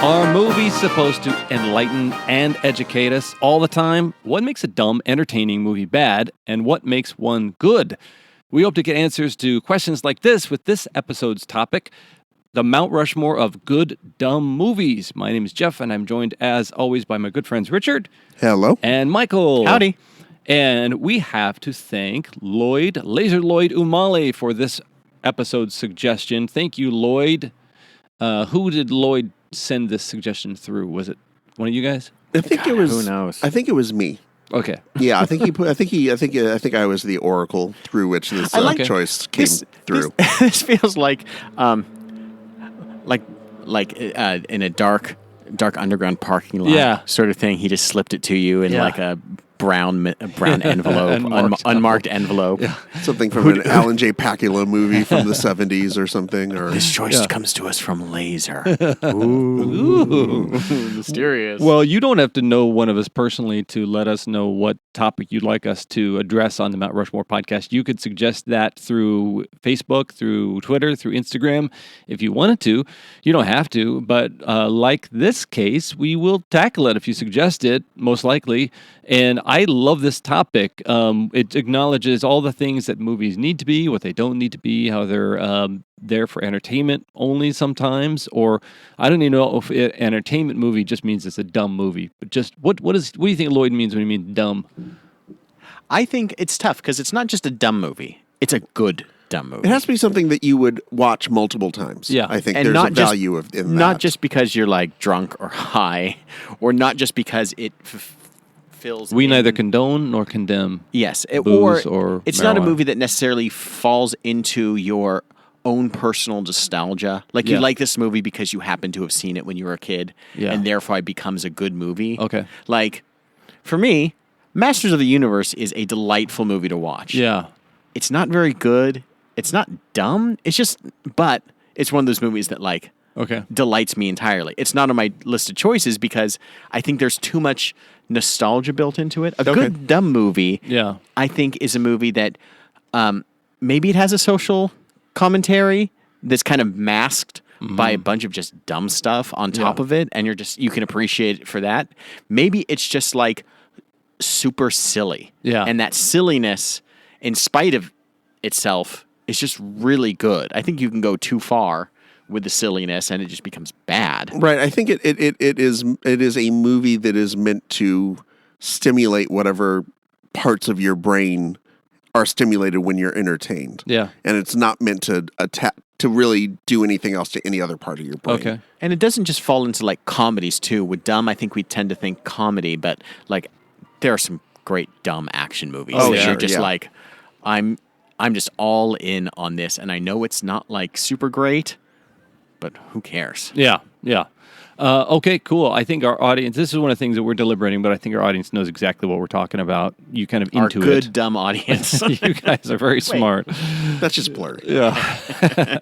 Are movies supposed to enlighten and educate us all the time? What makes a dumb, entertaining movie bad, and what makes one good? We hope to get answers to questions like this with this episode's topic, the Mount Rushmore of good, dumb movies. My name is Jeff, and I'm joined, as always, by my good friends Richard. Hello. And Michael. Howdy. And we have to thank Laser Lloyd Umale, for this episode's suggestion. Thank you, Lloyd. Who did Lloyd send this suggestion through? Was it one of you guys? I think it was. Who knows? I think it was me. Okay. Yeah, I think he put. I think I was the oracle through which this choice came through. This feels like in a dark underground parking lot, sort of thing. He just slipped it to you in like a brown envelope, unmarked envelope. Yeah. Something from an Alan J. Pakula movie from the 70s or something. Or this choice comes to us from Laser. Ooh. Mysterious. Well, you don't have to know one of us personally to let us know what topic you'd like us to address on the Mount Rushmore podcast. You could suggest that through Facebook, through Twitter, through Instagram, if you wanted to. You don't have to, but like this case, we will tackle it if you suggest it, most likely. And I love this topic. It acknowledges all the things that movies need to be, what they don't need to be, how they're there for entertainment only sometimes, or I don't even know if an entertainment movie just means it's a dumb movie. But just what do you think Lloyd means when he means dumb? I think it's tough because it's not just a dumb movie; it's a good dumb movie. It has to be something that you would watch multiple times. Yeah, I think and there's a value in that. Not just because you're like drunk or high, or not just because it fills. We neither condone nor condemn. Yes, booze or it's marijuana. not a movie that necessarily falls into your own personal nostalgia. Like you like this movie because you happen to have seen it when you were a kid, and therefore it becomes a good movie. Okay. Like, for me, Masters of the Universe is a delightful movie to watch. Yeah. It's not very good. It's not dumb. But it's one of those movies that delights me entirely. It's not on my list of choices because I think there's too much nostalgia built into it. A good dumb movie, I think, is a movie that maybe it has a social commentary that's kind of masked by a bunch of just dumb stuff on top of it, and you can appreciate it for that. Maybe it's just like super silly. Yeah. And that silliness, in spite of itself, is just really good. I think you can go too far with the silliness and it just becomes bad. Right. I think it is a movie that is meant to stimulate whatever parts of your brain are stimulated when you're entertained. Yeah. And it's not meant to really do anything else to any other part of your brain. Okay. And it doesn't just fall into like comedies too. With dumb, I think we tend to think comedy, but like there are some great dumb action movies. Oh, that sure, you're just like, I'm just all in on this, and I know it's not like super great, but who cares? Yeah. Okay, cool. I think our audience, this is one of the things that we're deliberating, but I think our audience knows exactly what we're talking about. You kind of into our good, dumb audience. You guys are very smart. That's just blurry. Yeah.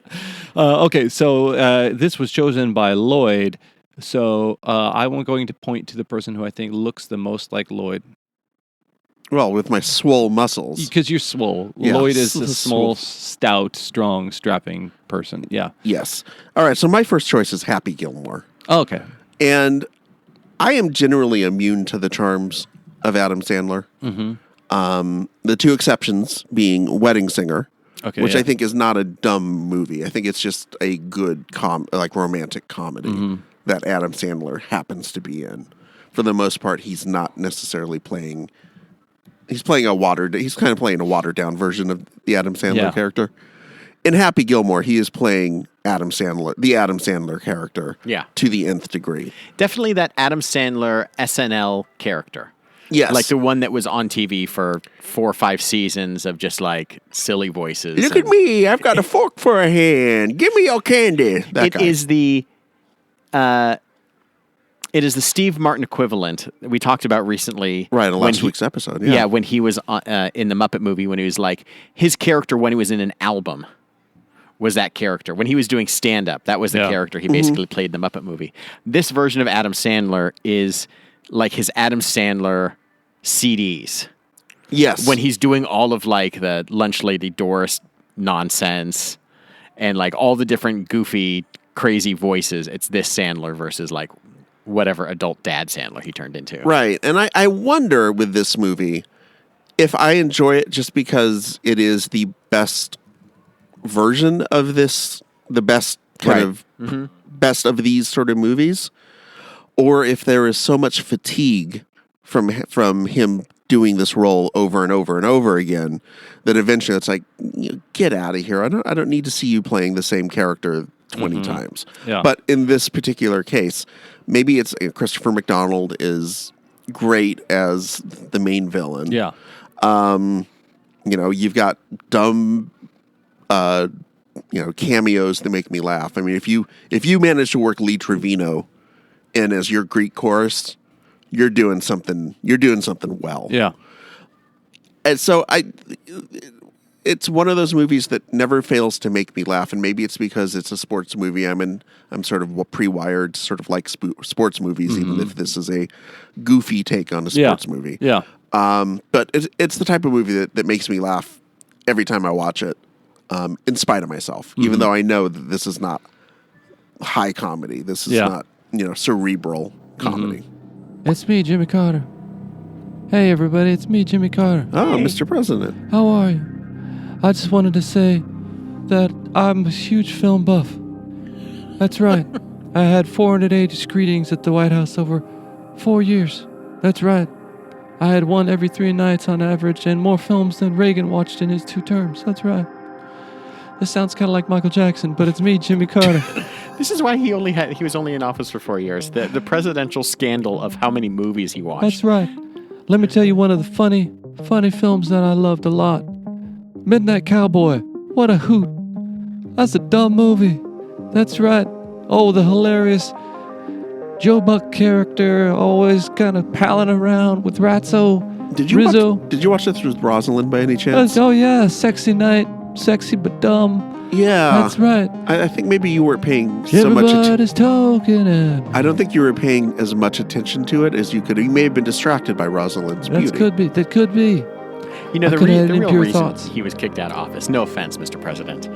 Okay, so this was chosen by Lloyd. So I'm going to point to the person who I think looks the most like Lloyd. Well, with my swole muscles. Because you're swole. Yeah. Lloyd is a small, stout, strong, strapping person. Yeah. Yes. All right, so my first choice is Happy Gilmore. Oh, okay. And I am generally immune to the charms of Adam Sandler. Mm-hmm. The two exceptions being Wedding Singer, which I think is not a dumb movie. I think it's just a good romantic comedy that Adam Sandler happens to be in. For the most part, he's not necessarily playing. He's kind of playing a watered down version of the Adam Sandler character. In Happy Gilmore, he is playing the Adam Sandler character to the nth degree. Definitely that Adam Sandler SNL character. Yes. Like the one that was on TV for 4 or 5 seasons of just like silly voices. Look at me, I've got a fork for a hand. Give me your candy. It is the Steve Martin equivalent we talked about recently. Right, in last week's episode. Yeah, when he was in the Muppet movie, when he was like, his character when he was in an album was that character. When he was doing stand-up, that was the character he basically played in the Muppet movie. This version of Adam Sandler is like his Adam Sandler CDs. Yes. When he's doing all of like the Lunch Lady Doris nonsense and like all the different goofy crazy voices. It's this Sandler versus like whatever adult dad Sandler he turned into. Right. And I wonder with this movie if I enjoy it just because it is the best version of this, the best kind of best of these sort of movies, or if there is so much fatigue from him doing this role over and over and over again that eventually it's like, get out of here. I don't need to see you playing the same character 20 times. Yeah. But in this particular case, maybe it's Christopher McDonald is great as the main villain. Yeah. You've got dumb cameos that make me laugh. I mean, if you manage to work Lee Trevino in as your Greek chorus, you're doing something well. Yeah. And so it's one of those movies that never fails to make me laugh, and maybe it's because it's a sports movie. I'm sort of pre-wired, sort of like sports movies, even if this is a goofy take on a sports movie. Yeah. But it's the type of movie that makes me laugh every time I watch it, in spite of myself, even though I know that this is not high comedy. This is not, cerebral comedy. It's me, Jimmy Carter. Hey, everybody, it's me, Jimmy Carter. Oh, Mr. President. How are you? I just wanted to say that I'm a huge film buff. That's right. I had 480 screenings at the White House over 4 years. That's right. I had one every 3 nights on average and more films than Reagan watched in his 2 terms. That's right. This sounds kind of like Michael Jackson, but it's me, Jimmy Carter. This is why he was only in office for 4 years. The presidential scandal of how many movies he watched. That's right. Let me tell you one of the funny films that I loved a lot. Midnight Cowboy. What a hoot. That's a dumb movie. That's right. Oh, the hilarious Joe Buck character, always kind of palling around with Ratso. Rizzo. Did you watch this with Rosalind by any chance? Oh yeah, sexy night, sexy but dumb. Yeah, that's right. I think maybe you weren't paying so much attention. Everybody's talking at me. I don't think you were paying as much attention to it as you could. You may have been distracted by Rosalind's beauty. That could be. The real reason he was kicked out of office, no offense, Mr. President,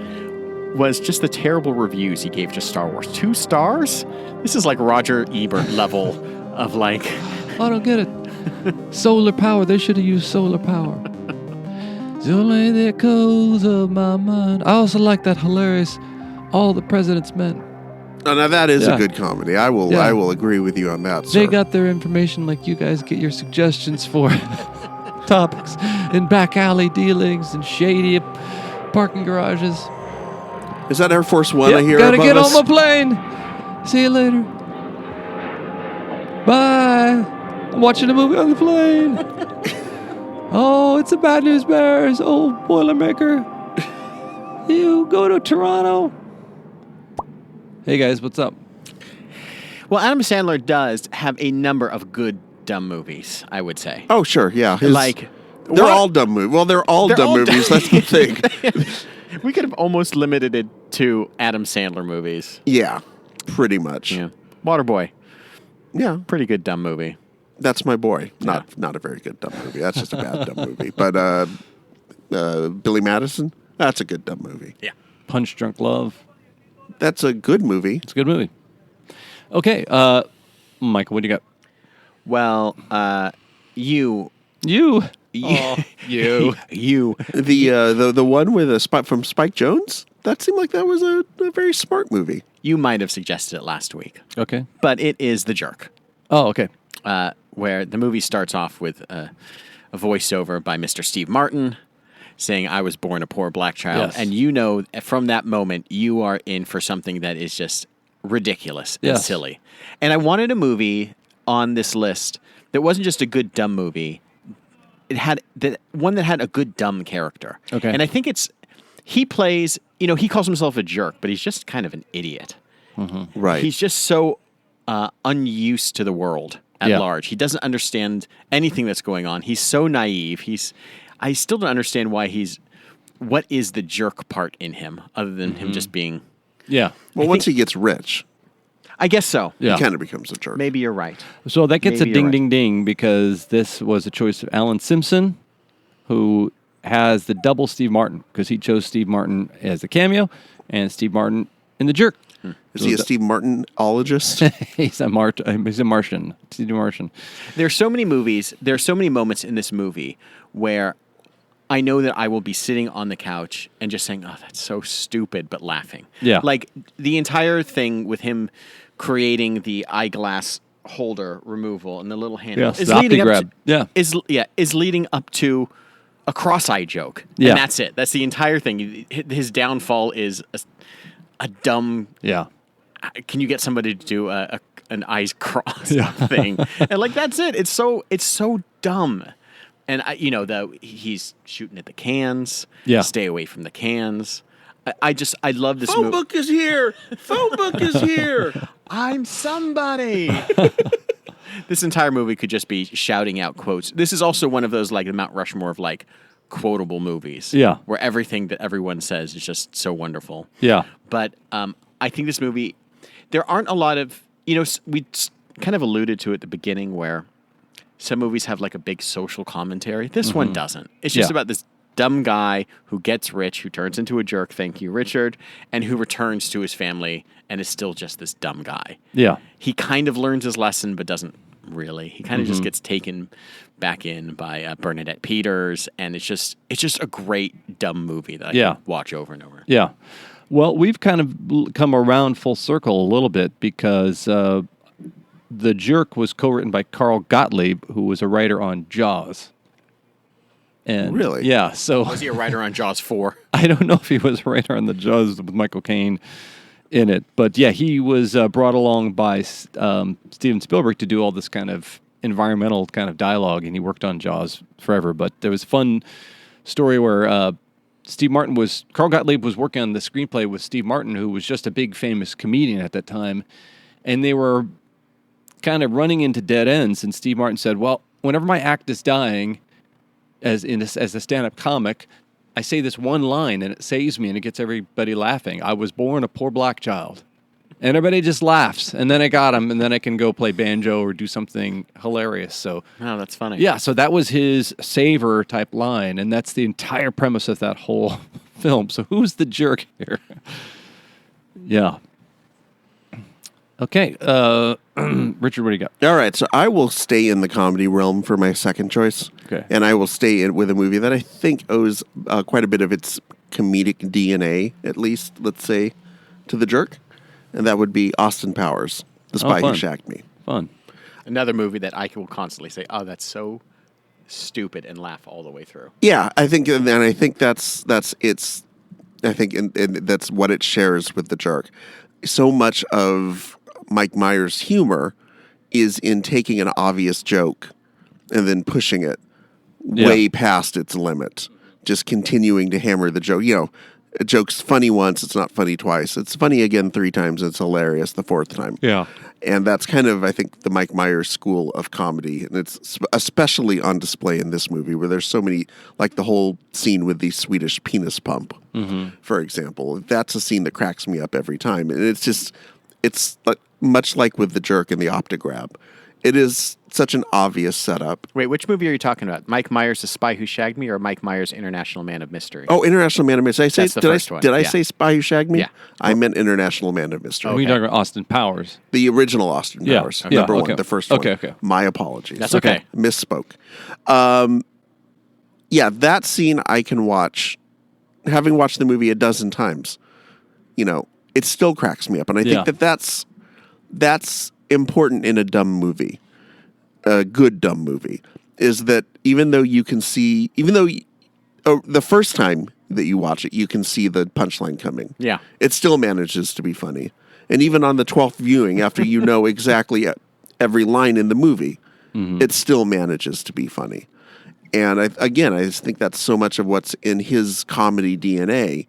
was just the terrible reviews he gave to Star Wars. 2 stars? This is like Roger Ebert level of like... I don't get it. Solar power. They should have used solar power. It's only the echoes of my mind. I also like that hilarious All the President's Men. Oh, now that is a good comedy. I will agree with you on that, sir. They got their information like you guys get your suggestions for topics in back alley dealings and shady parking garages. Is that Air Force One I hear gotta above get us? on my plane. See you later. Bye. I'm watching a movie on the plane. Oh, it's the Bad News Bears. Oh, Boilermaker. You go to Toronto. Hey, guys, what's up? Well, Adam Sandler does have a number of good dumb movies, I would say. Oh, sure, yeah. They're all dumb movies. Well, they're all dumb movies. That's the thing. We could have almost limited it to Adam Sandler movies. Yeah, pretty much. Yeah. Waterboy. Yeah. Pretty good dumb movie. That's My Boy. Not a very good dumb movie. That's just a bad dumb movie. But Billy Madison, that's a good dumb movie. Yeah. Punch Drunk Love. That's a good movie. It's a good movie. Okay, Michael, what do you got? Well, you. You. Oh, you. You. The one with a spot from Spike Jonze? That seemed like that was a very smart movie. You might have suggested it last week. Okay. But it is The Jerk. Oh, okay. Where the movie starts off with a voiceover by Mr. Steve Martin saying, I was born a poor black child. Yes. And you know, from that moment, you are in for something that is just ridiculous and silly. And I wanted a movie on this list that wasn't just a good dumb movie. It had one that had a good dumb character. Okay. And I think he plays, he calls himself a jerk, but he's just kind of an idiot. Mm-hmm. Right. He's just so unused to the world at large. He doesn't understand anything that's going on. He's so naive. I still don't understand what is the jerk part in him other than him just being... Yeah. Well, once he gets rich... I guess so. Yeah. He kind of becomes a jerk. Maybe you're right. So that gets a ding because this was a choice of Alan Simpson, who has the double Steve Martin, because he chose Steve Martin as a cameo, and Steve Martin in The Jerk. Is he a Steve Martin-ologist? He's a Martian. Steve Martian. There's so many movies. There's so many moments in this movie where I know that I will be sitting on the couch and just saying, "Oh, that's so stupid," but laughing. Yeah. Like the entire thing with him creating the eyeglass holder removal and the little handle Yeah, the OptiGrab. is leading up to a cross-eyed joke. Yeah. And that's it. That's the entire thing. His downfall is a dumb. Yeah. Can you get somebody to do an eyes crossed thing? And like that's it. It's so dumb. And he's shooting at the cans. Yeah. Stay away from the cans. I love this Phone movie. book is here. Phone book is here. I'm somebody. This entire movie could just be shouting out quotes. This is also one of those like the Mount Rushmore of like quotable movies. Yeah. Where everything that everyone says is just so wonderful. Yeah. But I think this movie, there aren't a lot of, we kind of alluded to at the beginning where some movies have like a big social commentary. This one doesn't. It's just about this dumb guy who gets rich, who turns into a jerk, thank you, Richard, and who returns to his family and is still just this dumb guy. Yeah. He kind of learns his lesson, but doesn't really. He kind of just gets taken back in by Bernadette Peters, and it's just a great dumb movie that I can watch over and over. Yeah. Well, we've kind of come around full circle a little bit because The Jerk was co-written by Carl Gottlieb, who was a writer on Jaws. And really? Yeah. So was he a writer on Jaws 4? I don't know if he was a writer on the Jaws with Michael Caine in it, but yeah, he was brought along by Steven Spielberg to do all this kind of environmental kind of dialogue, and he worked on Jaws forever. But there was a fun story where Carl Gottlieb was working on the screenplay with Steve Martin, who was just a big famous comedian at that time, and they were kind of running into dead ends. And Steve Martin said, "Well, whenever my act is dying, as a stand-up comic, I say this one line and it saves me and it gets everybody laughing. I was born a poor black child." And everybody just laughs, and then I got him, and then I can go play banjo or do something hilarious. So, oh, that's funny. Yeah, so that was his savor type line, and that's the entire premise of that whole film. So who's the jerk here? Yeah. Okay, Richard, what do you got? All right, so I will stay in the comedy realm for my second choice. Okay. And I will stay with a movie that I think owes quite a bit of its comedic DNA, at least, let's say, to The Jerk. And that would be Austin Powers, The Spy Who Shagged Me. Fun. Another movie that I will constantly say, "Oh, that's so stupid," and laugh all the way through. Yeah, I think that's its. I think and that's what it shares with The Jerk. So much of Mike Myers' humor is in taking an obvious joke and then pushing it way past its limit, just continuing to hammer the joke. A joke's funny once, it's not funny twice. It's funny again 3 times, it's hilarious the 4th time. Yeah. And that's kind of, I think, the Mike Myers school of comedy. And it's especially on display in this movie where there's so many, like the whole scene with the Swedish penis pump, for example. That's a scene that cracks me up every time. And it's like, much like with The Jerk and the OptiGrab. It is such an obvious setup. Wait, which movie are you talking about? Mike Myers, The Spy Who Shagged Me, or Mike Myers, International Man of Mystery? Oh, International Man of Mystery. Did I say Spy Who Shagged Me? Yeah. I meant International Man of Mystery. Are you talking about Austin Powers? The original Austin Powers. Okay. Number 1, okay. the first one. Okay. My apologies. That's okay. Misspoke. That scene I can watch, having watched the movie a dozen times, it still cracks me up. And I think that's important in a dumb movie, a good dumb movie, is that even though the first time that you watch it, you can see the punchline coming. Yeah. It still manages to be funny. And even on the 12th viewing, after you know exactly every line in the movie, it still manages to be funny. And I just think that's so much of what's in his comedy DNA.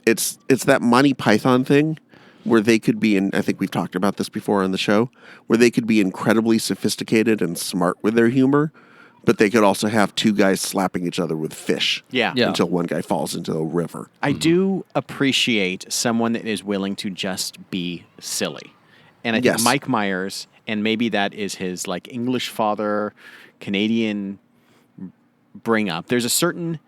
It's that Monty Python thing where they could be, and I think we've talked about this before on the show, where they could be incredibly sophisticated and smart with their humor, but they could also have 2 guys slapping each other with fish until one guy falls into a river. I do appreciate someone that is willing to just be silly. And I think Mike Myers, and maybe that is his like English father, Canadian bring up. There is a certain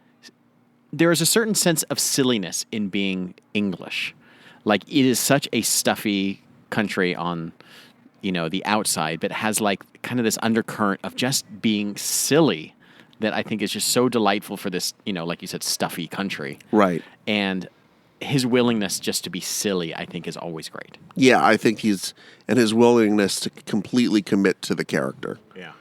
sense of silliness in being English. Like, it is such a stuffy country on, the outside, but has like kind of this undercurrent of just being silly that I think is just so delightful for this, like you said, stuffy country. Right. And his willingness just to be silly, I think, is always great. Yeah, I think his willingness to completely commit to the character. Yeah.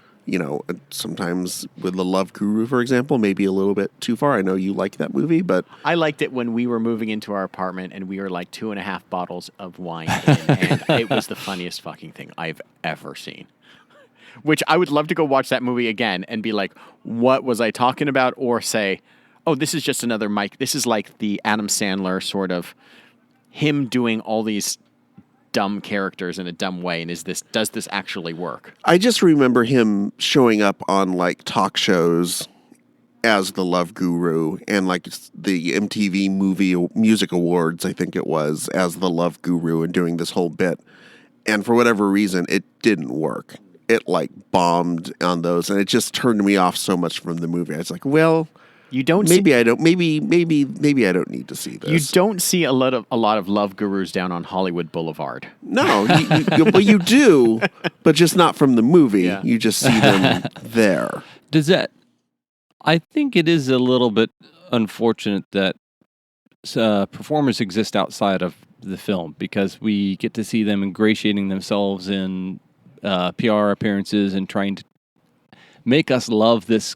Sometimes with The Love Guru, for example, maybe a little bit too far. I know you like that movie, but I liked it when we were moving into our apartment and we were like 2.5 bottles of wine in, and it was the funniest fucking thing I've ever seen. Which I would love to go watch that movie again and be like, what was I talking about? Or say, oh, this is just another Mike. This is like the Adam Sandler sort of him doing all these dumb characters in a dumb way. And does this actually work? I just remember him showing up on like talk shows as the Love Guru and like the MTV Music Awards, I think it was, as the Love Guru and doing this whole bit. And for whatever reason, it didn't work. It like bombed on those, and it just turned me off so much from the movie. I was like, well, you don't. Maybe I don't. Maybe I don't need to see this. You don't see a lot of Love Gurus down on Hollywood Boulevard. No, well, you do, but just not from the movie. Yeah. You just see them there. Does that? I think it is a little bit unfortunate that performers exist outside of the film, because we get to see them ingratiating themselves in PR appearances and trying to make us love this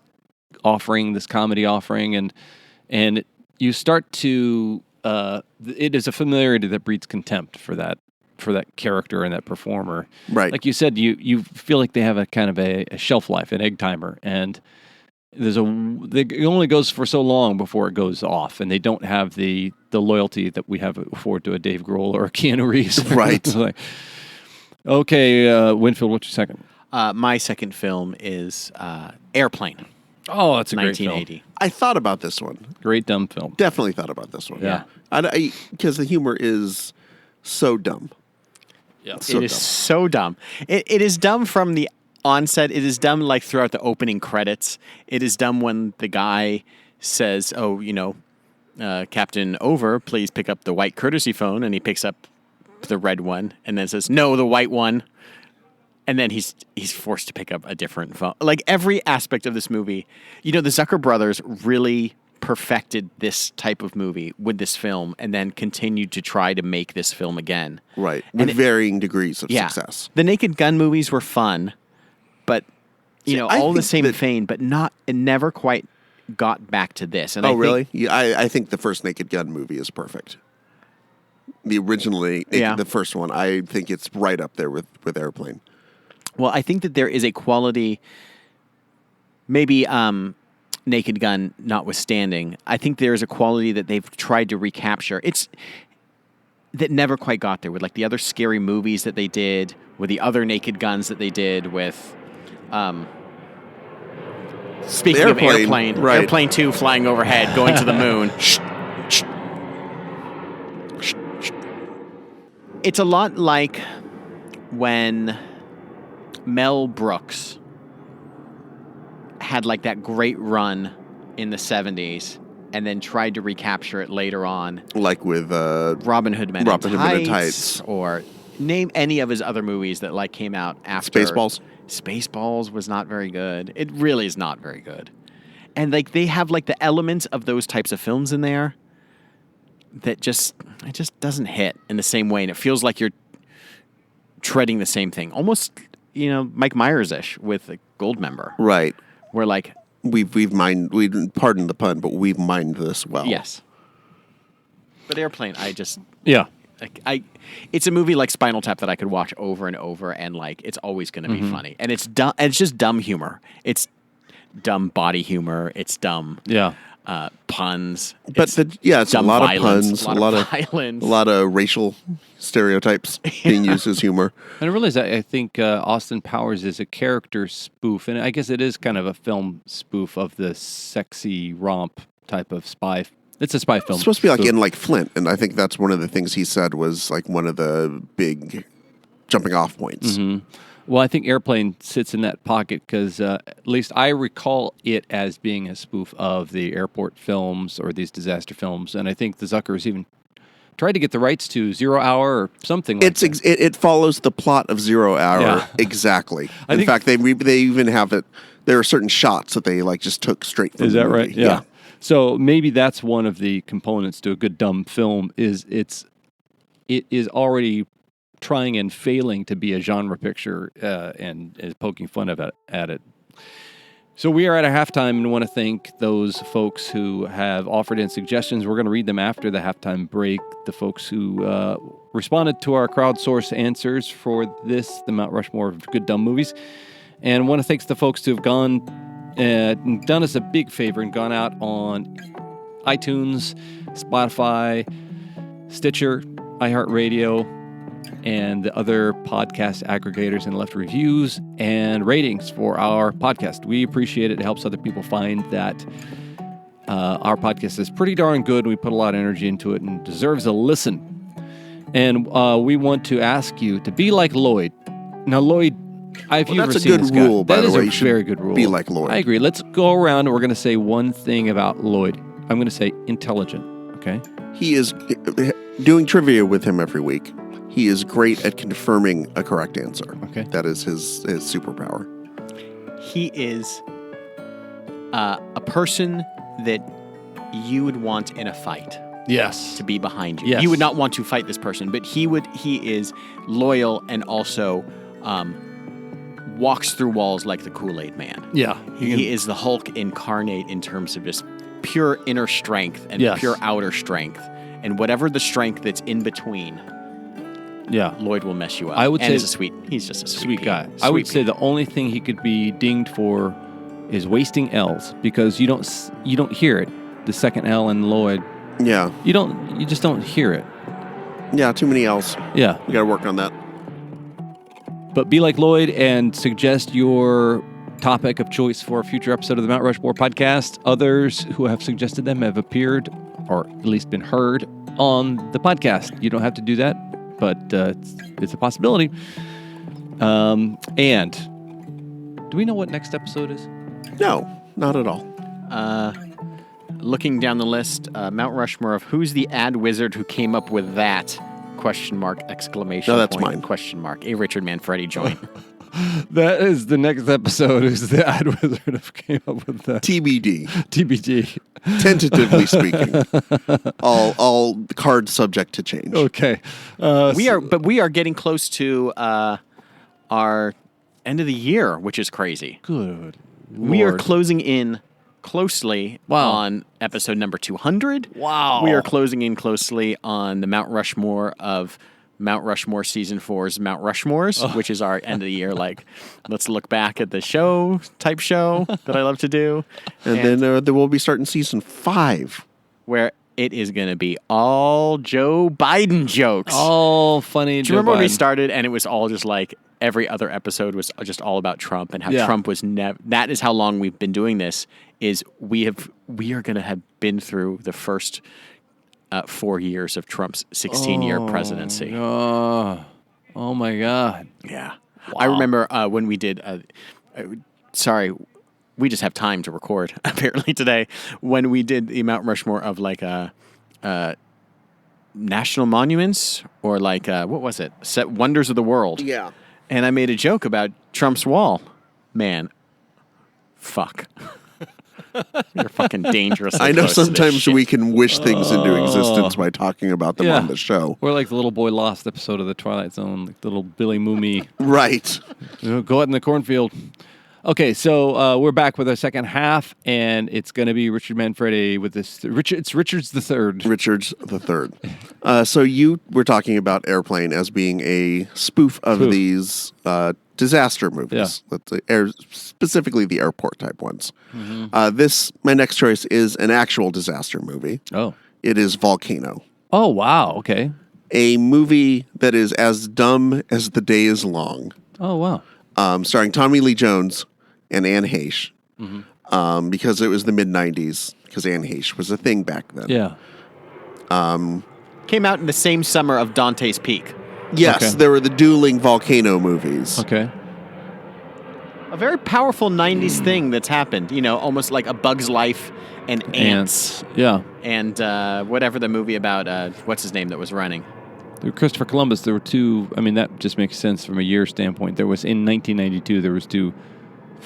offering, this comedy offering, and you start to it is a familiarity that breeds contempt for that character and that performer. Right. Like you said, you feel like they have a kind of a shelf life, an egg timer, and it only goes for so long before it goes off, and they don't have the loyalty that we have afford to a Dave Grohl or a Keanu Reeves. Right. Like, okay, Winfield, what's your second? My second film is Airplane. Oh, that's a great 1980. film. I thought about this one. Great dumb film. Definitely thought about this one. Yeah. Because the humor is so dumb. Yeah. It is so dumb. It is dumb from the onset. It is dumb like throughout the opening credits. It is dumb when the guy says, oh, Captain Over, please pick up the white courtesy phone. And he picks up the red one and then says, no, the white one. And then he's forced to pick up a different phone. Like every aspect of this movie, the Zucker brothers really perfected this type of movie with this film and then continued to try to make this film again. Right. With varying degrees of success. The Naked Gun movies were fun, but, all the same vein, but it never quite got back to this. And really? Yeah, I think the first Naked Gun movie is perfect. The first one, I think it's right up there with Airplane. Well, I think that there is a quality, maybe Naked Gun notwithstanding, I think there is a quality that they've tried to recapture. That never quite got there with like the other scary movies that they did, with the other Naked Guns that they did with, speaking of Airplane, right. Airplane 2 flying overhead, going to the moon. It's a lot like when Mel Brooks had like that great run in the 70s and then tried to recapture it later on. Like with Robin Hood Men in Tights. Or name any of his other movies that like came out after. Spaceballs. Spaceballs was not very good. It really is not very good. And like they have like the elements of those types of films in there that it just doesn't hit in the same way. And it feels like you're treading the same thing. Almost, Mike Myers-ish with a Goldmember. Right. Where like we've pardon the pun, but we've mined this well. Yes. But Airplane, it's a movie like Spinal Tap that I could watch over and over, and like it's always going to be funny. And it's dumb. It's just dumb humor. It's dumb body humor. It's dumb. Yeah. Puns. But it's a lot of puns, a lot of violence, a lot of racial stereotypes being used as humor. And I realize I think Austin Powers is a character spoof, and I guess it is kind of a film spoof of the sexy romp type of spy. It's a spy film. It's supposed to be like in like Flint, and I think that's one of the things he said was like one of the big jumping off points. Mm-hmm. Well, I think Airplane sits in that pocket because at least I recall it as being a spoof of the airport films or these disaster films. And I think the Zuckers even tried to get the rights to 0 Hour or something like that. It follows the plot of 0 Hour exactly. In fact, they even have it. There are certain shots that they just took straight from the movie. Right? Yeah. So maybe that's one of the components to a good dumb film is it is already trying and failing to be a genre picture and is poking fun at it. So we are at a halftime and want to thank those folks who have offered in suggestions. We're going to read them after the halftime break. The folks who responded to our crowdsourced answers for the Mount Rushmore of good dumb movies. And want to thank the folks who have gone and done us a big favor and gone out on iTunes, Spotify, Stitcher, iHeartRadio, and the other podcast aggregators and left reviews and ratings for our podcast. We appreciate it. It helps other people find that our podcast is pretty darn good. We put a lot of energy into it and deserves a listen. And we want to ask you to be like Lloyd. Now, Lloyd, I've that's a good rule, by the way. That is a very good rule. Be like Lloyd. I agree. Let's go around and we're going to say one thing about Lloyd. I'm going to say intelligent, okay? He is doing trivia with him every week. He is great at confirming a correct answer. Okay. That is his superpower. He is a person that you would want in a fight. Yes. To be behind you. Yes. You would not want to fight this person, but he is loyal and also walks through walls like the Kool-Aid Man. Yeah. He is the Hulk incarnate in terms of just pure inner strength and pure outer strength. And whatever the strength that's in between, Lloyd will mess you up. I would say he's just a sweet guy. I would say the only thing he could be dinged for is wasting L's because you don't hear it. The second L in Lloyd. Yeah. You just don't hear it. Yeah, too many L's. Yeah. You got to work on that. But be like Lloyd and suggest your topic of choice for a future episode of the Mount Rushmore podcast. Others who have suggested them have appeared or at least been heard on the podcast. You don't have to do that, but it's a possibility. And do we know what next episode is? No, not at all. Looking down the list, Mount Rushmore of who's the ad wizard who came up with that? ? Exclamation No, that's point, mine. Question mark. A Richard Manfredi joint. That is the next episode. Is the ad wizard who came up with that? TBD. TBD. Tentatively speaking. All cards subject to change. Okay. We are getting close to our end of the year, which is crazy. Good. We are Lord. closing in closely on episode number 200. Wow. We are closing in closely on the Mount Rushmore of Mount Rushmore Season 4's Mount Rushmores, which is our end of the year, let's look back at the show that I love to do. And then we'll be starting Season 5. Where it is going to be all Joe Biden jokes. All funny. Do you remember when we started and it was all just every other episode was just all about Trump and how Trump was never. That is how long we've been doing this. Is we are going to have been through the first 4 years of Trump's 16-year presidency. Oh my God! Yeah, wow. I remember when we did. Sorry, we just have time to record apparently today. When we did the Mount Rushmore of national monuments or what was it? Wonders of the world. Yeah. And I made a joke about Trump's wall. Man, fuck. You're fucking dangerous. I know sometimes we can wish things into existence by talking about them on the show. Or like the Little Boy Lost episode of The Twilight Zone, like the little Billy Mooney. Right. Go out in the cornfield. Okay, so we're back with our second half, and it's going to be Richard Manfredi with this. It's Richard's the Third. Richard's the Third. So you were talking about Airplane as being a spoof of these disaster movies. Let's say specifically the airport type ones. Mm-hmm. My next choice is an actual disaster movie. Oh. It is Volcano. Oh, wow. Okay. A movie that is as dumb as the day is long. Oh, wow. Starring Tommy Lee Jones and Anne Heche. Mm-hmm. Because it was the mid-'90s, because Anne Heche was a thing back then. Yeah. Came out in the same summer of Dante's Peak. Yes, there were the dueling volcano movies. Okay. A very powerful 90s thing that's happened, almost like A Bug's Life and Ants. Yeah. and whatever the movie about what's his name that was running. Christopher Columbus. There were two. I mean, that just makes sense from a year standpoint. There was in 1992. There was two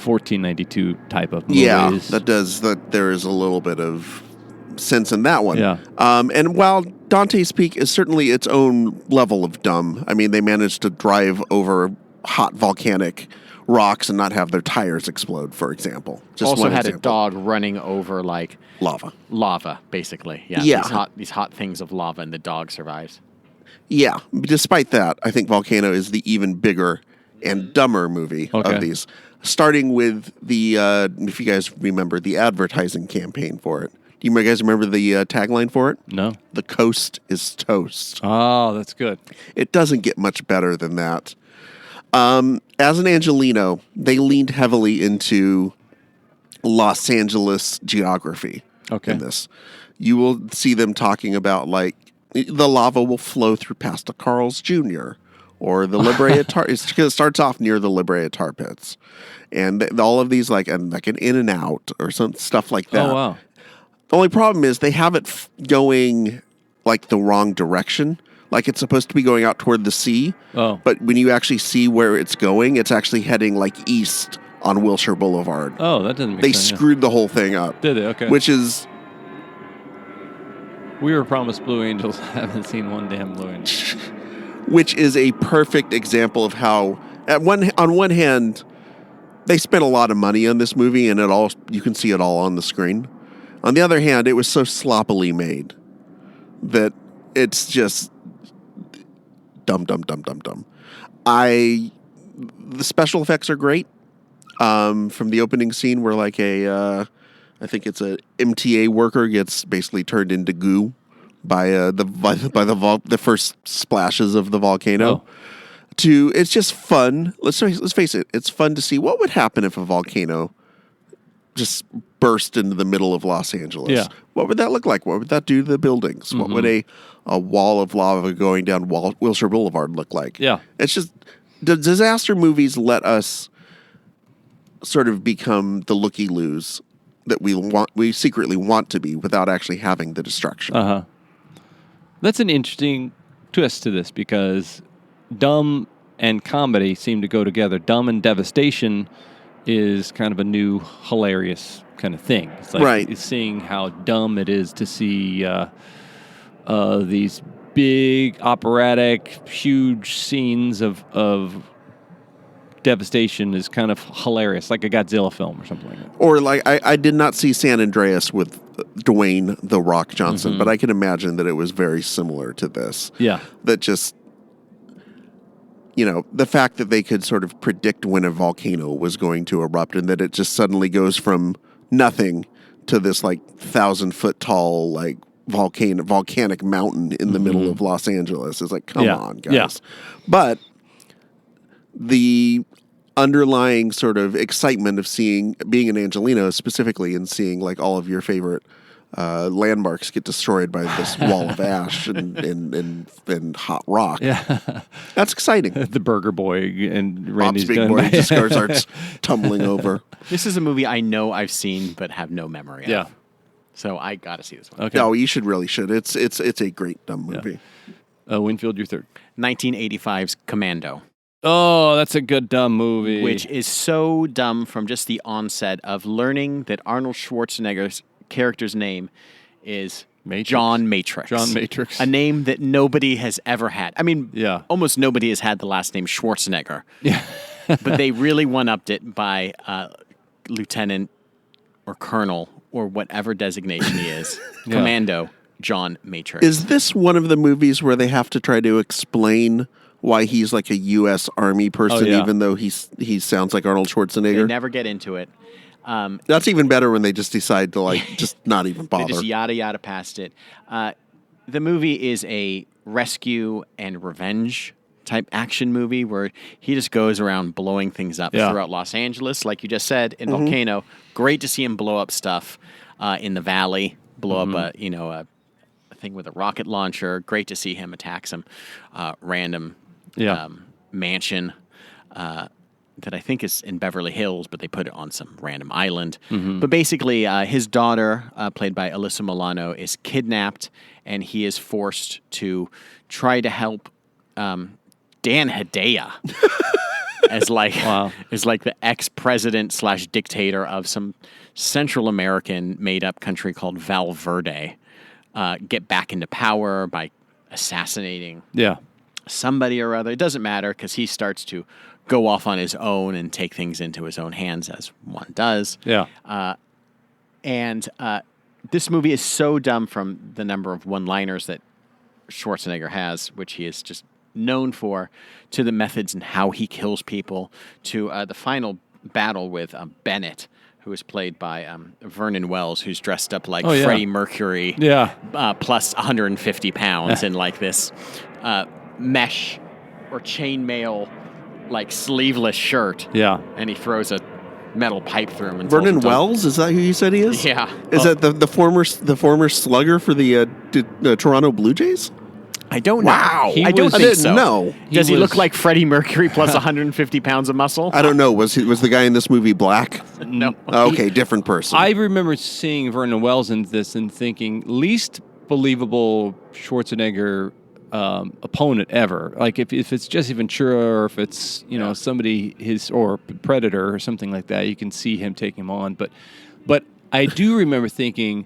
1492 type of movies. Yeah, that does. That there is a little bit of sense in that one. Yeah. And while Dante's Peak is certainly its own level of dumb, I mean, they managed to drive over hot volcanic rocks and not have their tires explode, for example. Just also had a dog running over like lava, basically. Yeah. These hot things of lava, and the dog survives. Yeah. Despite that, I think Volcano is the even bigger and dumber movie of these. Starting with the, if you guys remember, the advertising campaign for it. Do you guys remember the tagline for it? No. The coast is toast. Oh, that's good. It doesn't get much better than that. As an Angelino, they leaned heavily into Los Angeles geography in this. You will see them talking about, like, the lava will flow through past a Carl's Jr., or the La Brea Tar. It starts off near the La Brea Tar Pits. And all of these, like an In-N-Out or some stuff like that. Oh, wow. The only problem is they have it going like the wrong direction. Like it's supposed to be going out toward the sea. Oh. But when you actually see where it's going, it's actually heading like east on Wilshire Boulevard. Oh, that doesn't make sense. sense. They screwed the whole thing up. Did they? Okay. Which is... We were promised Blue Angels. I haven't seen one damn Blue Angel. Which is a perfect example of how, on one hand, they spent a lot of money on this movie, and you can see it all on the screen. On the other hand, it was so sloppily made that it's just dumb. The special effects are great. From the opening scene where like I think it's a MTA worker gets basically turned into goo by the first splashes of the volcano. It's just fun. Let's face it. It's fun to see what would happen if a volcano just burst into the middle of Los Angeles. Yeah. What would that look like? What would that do to the buildings? Mm-hmm. What would a wall of lava going down Wilshire Boulevard look like? Yeah. It's just the disaster movies let us sort of become the looky-loos that we secretly want to be without actually having the destruction. Uh-huh. That's an interesting twist to this because dumb and comedy seem to go together. Dumb and devastation is kind of a new hilarious kind of thing. It's like it's seeing how dumb it is to see these big operatic, huge scenes of devastation is kind of hilarious, like a Godzilla film or something like that. Or like I did not see San Andreas with Dwayne "The Rock" Johnson, but I can imagine that it was very similar to this. Yeah. That just, the fact that they could sort of predict when a volcano was going to erupt and that it just suddenly goes from nothing to this like 1,000-foot tall like volcanic mountain in the middle of Los Angeles is like, come on, guys. Yeah. But the underlying sort of excitement of being an Angelino specifically and seeing like all of your favorite landmarks get destroyed by this wall of ash and hot rock. Yeah. That's exciting. The Burger Boy and Randy's Bob's Big Boy just starts tumbling over. This is a movie I know I've seen but have no memory of. Yeah. So I got to see this one. Okay. No, you should. It's a great dumb movie. Yeah. Winfield, your third. 1985's Commando. Oh, that's a good dumb movie. Which is so dumb from just the onset of learning that Arnold Schwarzenegger's character's name is John Matrix. John Matrix. A name that nobody has ever had. I mean, almost nobody has had the last name Schwarzenegger. Yeah. But they really one-upped it by lieutenant or colonel or whatever designation he is. Commando John Matrix. Is this one of the movies where they have to try to explain why he's like a U.S. Army person, even though he sounds like Arnold Schwarzenegger? They never get into it. That's even better when they just decide to like just not even bother. They just yada past it. The movie is a rescue and revenge type action movie where he just goes around blowing things up throughout Los Angeles, like you just said, in Volcano. Great to see him blow up stuff in the valley, blow up a thing with a rocket launcher. Great to see him attack some random mansion. that I think is in Beverly Hills, but they put it on some random island. But basically, his daughter, played by Alyssa Milano, is kidnapped, and he is forced to try to help Dan Hedaya as the ex-president / dictator of some Central American made-up country called Val Verde, get back into power by assassinating somebody or other. It doesn't matter because he starts to go off on his own and take things into his own hands, as one does. And this movie is so dumb from the number of one-liners that Schwarzenegger has, which he is just known for, to the methods and how he kills people, to the final battle with Bennett, who is played by Vernon Wells, who's dressed up like Freddie Mercury, plus 150 pounds in like this mesh or chainmail, like sleeveless shirt. And he throws a metal pipe through him. And Vernon Wells, is that who you said he is? Yeah. Is that the former slugger for the Toronto Blue Jays? I don't know. Wow. I don't think so. No. Does he look like Freddie Mercury plus 150 pounds of muscle? I don't know. Was the guy in this movie black? No. Okay, different person. I remember seeing Vernon Wells in this and thinking, least believable Schwarzenegger opponent ever. Like if it's Jesse Ventura or if it's somebody or Predator or something like that, you can see him taking him on. But I do remember thinking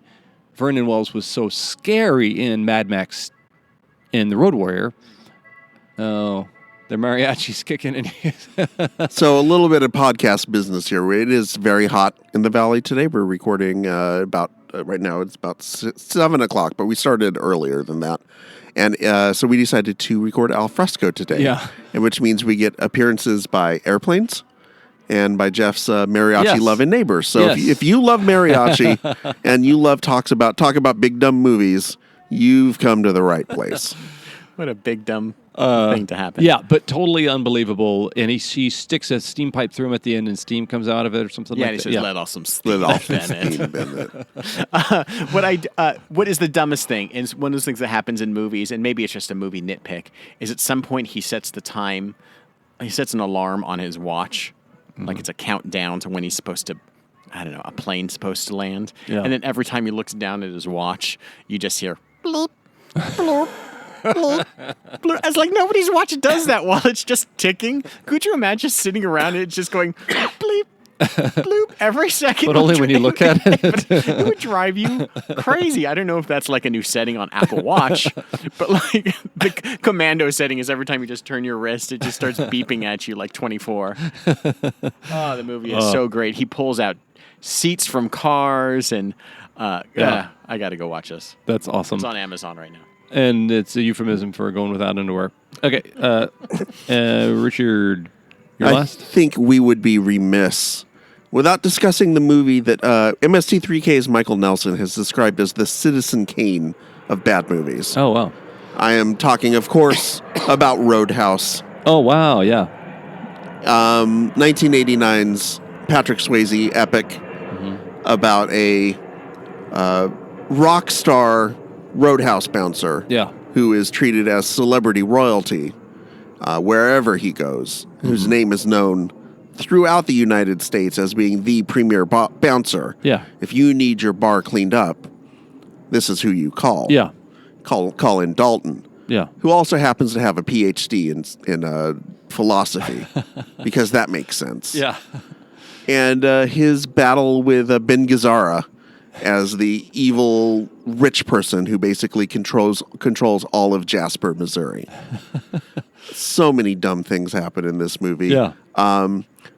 Vernon Wells was so scary in Mad Max and The Road Warrior. Oh, the mariachi's kicking in. So a little bit of podcast business here. It is very hot in the Valley today. We're recording right now it's about 7 o'clock, but we started earlier than that. And so we decided to record al fresco today, and which means we get appearances by airplanes and by Jeff's mariachi-loving neighbors. So if you love mariachi and you love talk about big dumb movies, you've come to the right place. What a big dumb thing to happen. Yeah, but totally unbelievable. And he sticks a steam pipe through him at the end, and steam comes out of it or something like that. Yeah, and he says, let off some steam. What is the dumbest thing? And one of those things that happens in movies, and maybe it's just a movie nitpick, is at some point he sets the time, he sets an alarm on his watch, like it's a countdown to when he's supposed to, I don't know, a plane's supposed to land. Yeah. And then every time he looks down at his watch, you just hear, bloop, bloop. It's like nobody's watch does that while it's just ticking. Could you imagine sitting around and it's just going bleep, bloop every second? But only when you look at it. It would drive you crazy. I don't know if that's like a new setting on Apple Watch, but like the commando setting is every time you just turn your wrist, it just starts beeping at you like 24. Oh, the movie is so great. He pulls out seats from cars and I got to go watch this. That's awesome. It's on Amazon right now. And it's a euphemism for going without underwear. Okay, Richard, your last? I think we would be remiss without discussing the movie that MST3K's Michael Nelson has described as the Citizen Kane of bad movies. Oh, wow. I am talking, of course, about Roadhouse. Oh, wow, yeah. 1989's Patrick Swayze epic about a rock star roadhouse bouncer who is treated as celebrity royalty wherever he goes, whose name is known throughout the United States as being the premier bouncer. Yeah. If you need your bar cleaned up, this is who you call. Yeah. Call in Dalton. Yeah. Who also happens to have a PhD in philosophy, because that makes sense. Yeah. And his battle with Ben Gazzara as the evil rich person who basically controls all of Jasper, Missouri. So many dumb things happen in this movie. Yeah.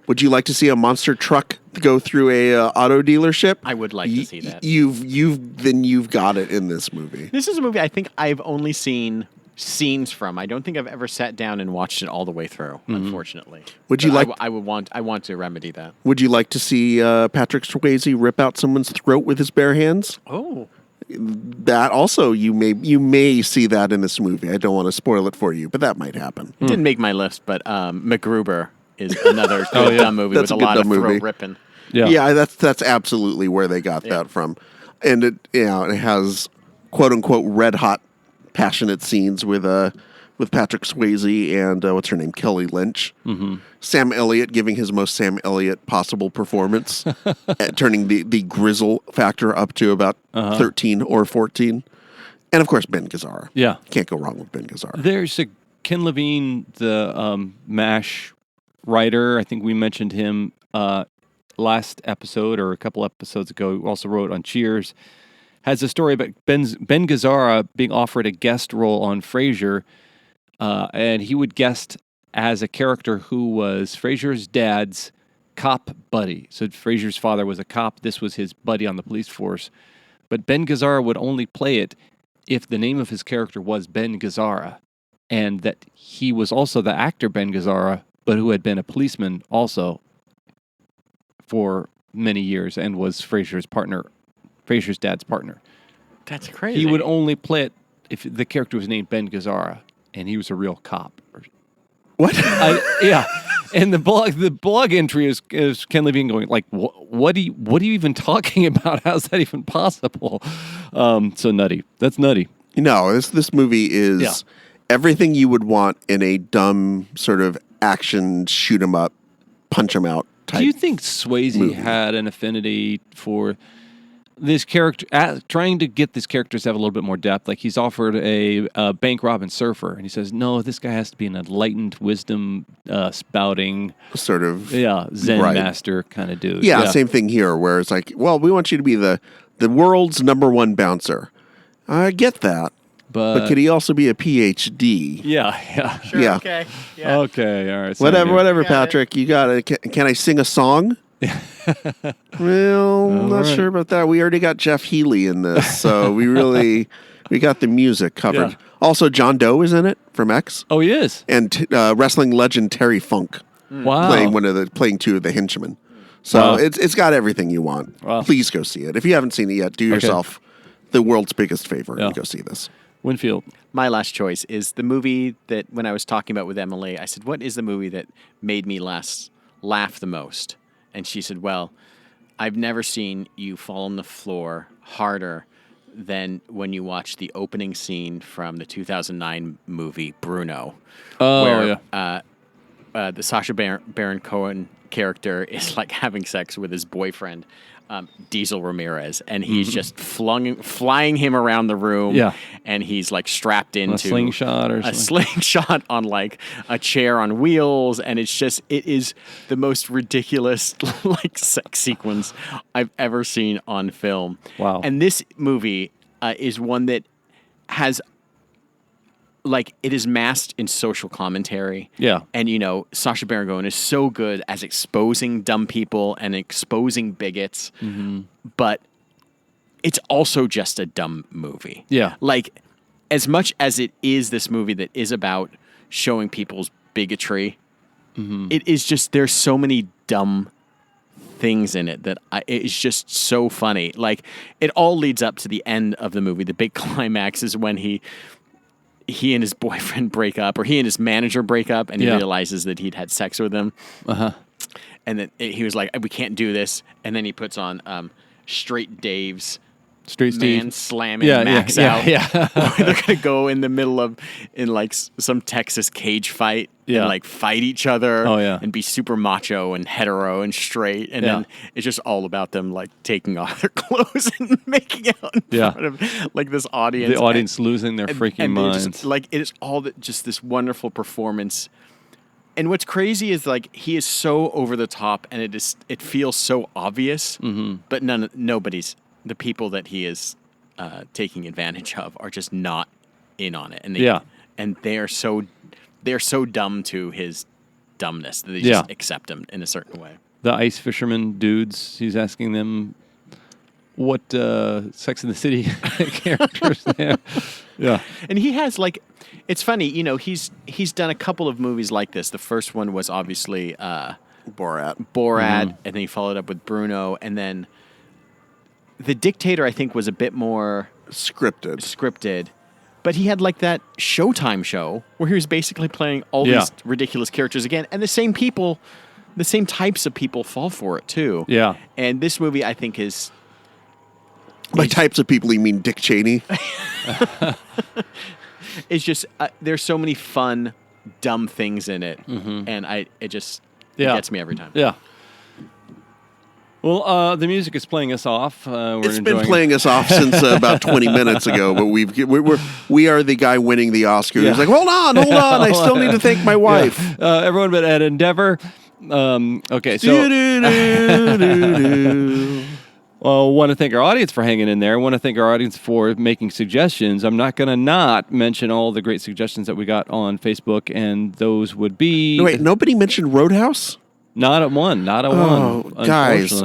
Would you like to see a monster truck go through a auto dealership? I would like to see that. You've got it in this movie. This is a movie I think I've only seen scenes from. I don't think I've ever sat down and watched it all the way through, unfortunately. Would you like? I want to remedy that. Would you like to see Patrick Swayze rip out someone's throat with his bare hands? Oh, that also you may see that in this movie. I don't want to spoil it for you, but that might happen. It didn't make my list, but MacGruber is another dumb movie with a lot of throat ripping. Yeah, that's absolutely where they got that from, and it has quote unquote red hot passionate scenes with with Patrick Swayze and what's her name, Kelly Lynch. Mm-hmm. Sam Elliott giving his most Sam Elliott possible performance, turning the grizzle factor up to about 13 or 14. And of course, Ben Gazzara. Yeah. Can't go wrong with Ben Gazzara. There's Ken Levine, the MASH writer. I think we mentioned him last episode or a couple episodes ago. Who also wrote on Cheers. Has a story about Ben Gazzara being offered a guest role on Frasier, and he would guest as a character who was Frasier's dad's cop buddy. So Frasier's father was a cop. This was his buddy on the police force. But Ben Gazzara would only play it if the name of his character was Ben Gazzara, and that he was also the actor Ben Gazzara, but who had been a policeman also for many years and was Frasier's dad's partner. That's crazy. He would only play it if the character was named Ben Gazzara, and he was a real cop. What? Yeah. And the blog entry is Ken Levine going like, what are you even talking about? How's that even possible? So nutty. That's nutty. No, this movie is everything you would want in a dumb sort of action shoot 'em up, punch 'em out type. Do you think Swayze movie had an affinity for this character, trying to get these characters to have a little bit more depth? Like he's offered a bank robbing surfer, and he says, no, this guy has to be an enlightened, wisdom spouting sort of Zen master kind of dude. Yeah, same thing here, where it's like, well, we want you to be the world's #1 bouncer. I get that. But could he also be a PhD? Yeah. Sure, yeah. Okay. Yeah. Okay, all right. Whatever, Patrick. You got it. Can I sing a song? Well, not sure about that. We already got Jeff Healey in this, so we got the music covered. Yeah. Also, John Doe is in it from X. Oh, he is. And wrestling legend Terry Funk Wow. playing two of the henchmen. So it's got everything you want. Wow. Please go see it. If you haven't seen it yet, do yourself the world's biggest favor and go see this. Winfield. My last choice is the movie that when I was talking about with Emily, I said, what is the movie that made me laugh the most? And she said, well, I've never seen you fall on the floor harder than when you watch the opening scene from the 2009 movie Bruno. Oh, where, the Sacha Baron Cohen character is like having sex with his boyfriend, Diesel Ramirez, and he's just flying him around the room. Yeah. And he's like strapped into a slingshot or something. A slingshot on like a chair on wheels, and it is the most ridiculous like sex sequence I've ever seen on film. Wow. And this movie is one that has like it is masked in social commentary. Yeah. And Sacha Baron Cohen is so good as exposing dumb people and exposing bigots, but it's also just a dumb movie. Yeah. Like as much as it is this movie that is about showing people's bigotry, it is just there's so many dumb things in it that it's just so funny. Like it all leads up to the end of the movie. The big climax is when he and his boyfriend break up, or he and his manager break up, and he realizes that he'd had sex with him. And then he was like, we can't do this. And then he puts on Straight Dave's man slamming Max out. They're going to go in the middle of, in like some Texas cage fight and like fight each other and be super macho and hetero and straight. And then it's just all about them like taking off their clothes and making out in front of like this audience. The audience losing their freaking minds. Just, like it is all just this wonderful performance. And what's crazy is like he is so over the top, and it feels so obvious, but the people that he is taking advantage of are just not in on it, and they're so dumb to his dumbness that they just accept him in a certain way. The ice fisherman dudes, he's asking them what Sex and the City characters they have. Yeah. And he has like, it's funny, he's done a couple of movies like this. The first one was obviously Borat, and then he followed up with Bruno, and then The Dictator, I think, was a bit more scripted. But he had like that Showtime show where he was basically playing all these ridiculous characters again. And the same people, the same types of people fall for it too. Yeah. And this movie, I think, is... By types of people, you mean Dick Cheney? It's just there's so many fun, dumb things in it, and it gets me every time. Yeah. Well, the music is playing us off. It's been playing us off since about 20 minutes ago, but we are the guy winning the Oscar. He's like, hold on, I still need to thank my wife. Yeah. Everyone but at Endeavor. Okay, so... Well, I want to thank our audience for hanging in there. I want to thank our audience for making suggestions. I'm not going to not mention all the great suggestions that we got on Facebook, and those would be... No, wait, nobody mentioned Roadhouse? Not at one. Guys,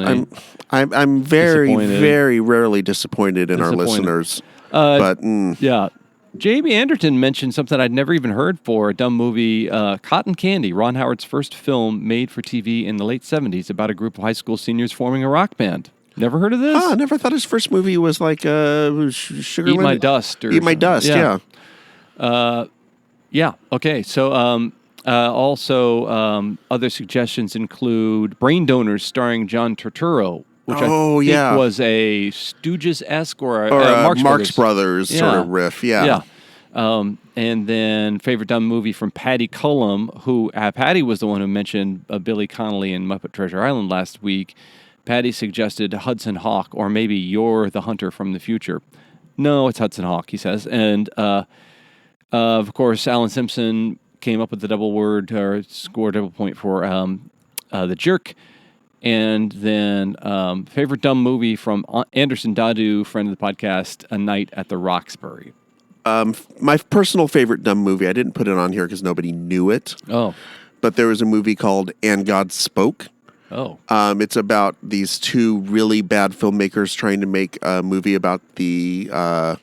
I'm very, very rarely disappointed in our listeners. Yeah. Jamie Anderton mentioned something I'd never even heard for, a dumb movie, Cotton Candy, Ron Howard's first film made for TV in the late 70s about a group of high school seniors forming a rock band. Never heard of this? I never thought his first movie was like Sugar Eat My Dust. Eat My Dust, yeah. Yeah, okay. So also other suggestions include Brain Donors starring John Turturro, which I think was a Stooges-esque or a Marx Brothers sort of riff, Yeah. And then favorite dumb movie from Patty Cullum, who Patty was the one who mentioned Billy Connolly in Muppet Treasure Island last week. Patty suggested Hudson Hawk, or maybe You're the Hunter from the Future. No, it's Hudson Hawk, he says. And, of course, Alan Simpson came up with the double word, or scored a double point for The Jerk. And then favorite dumb movie from Anderson Dadu, friend of the podcast, A Night at the Roxbury. My personal favorite dumb movie, I didn't put it on here because nobody knew it. Oh. But there was a movie called And God Spoke. Oh. It's about these two really bad filmmakers trying to make a movie about a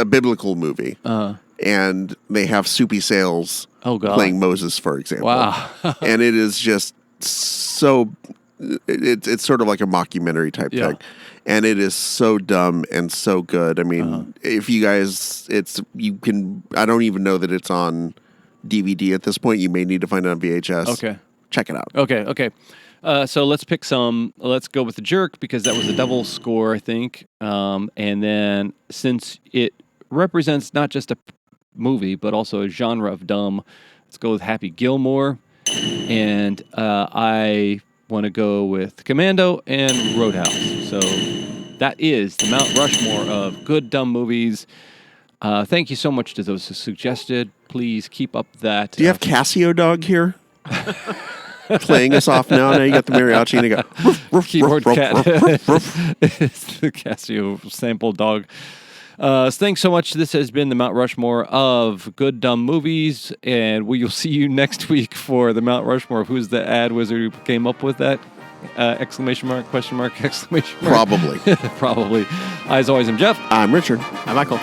biblical movie. And they have Soupy Sales playing Moses, for example. Wow. And it is just so... It's sort of like a mockumentary type thing. And it is so dumb and so good. I mean, if you guys... I don't even know that it's on DVD at this point. You may need to find it on VHS. Okay. Check it out. Okay. So let's pick some. Let's go with The Jerk because that was a double score, I think. And then since it represents not just a movie but also a genre of dumb, let's go with Happy Gilmore. And I want to go with Commando and Roadhouse. So that is the Mount Rushmore of good dumb movies. Thank you so much to those who suggested. Please keep up that. Do you have Casio Dog here? Playing us off now. Now you got the mariachi and you got roof, roof, keyboard roof, cat. Roof, roof, roof. It's the Casio sample dog. So thanks so much. This has been the Mount Rushmore of good dumb movies, and we'll see you next week for the Mount Rushmore of who's the ad wizard who came up with that exclamation mark, question mark, exclamation mark. Probably. Probably. As always, I'm Jeff. I'm Richard. I'm Michael.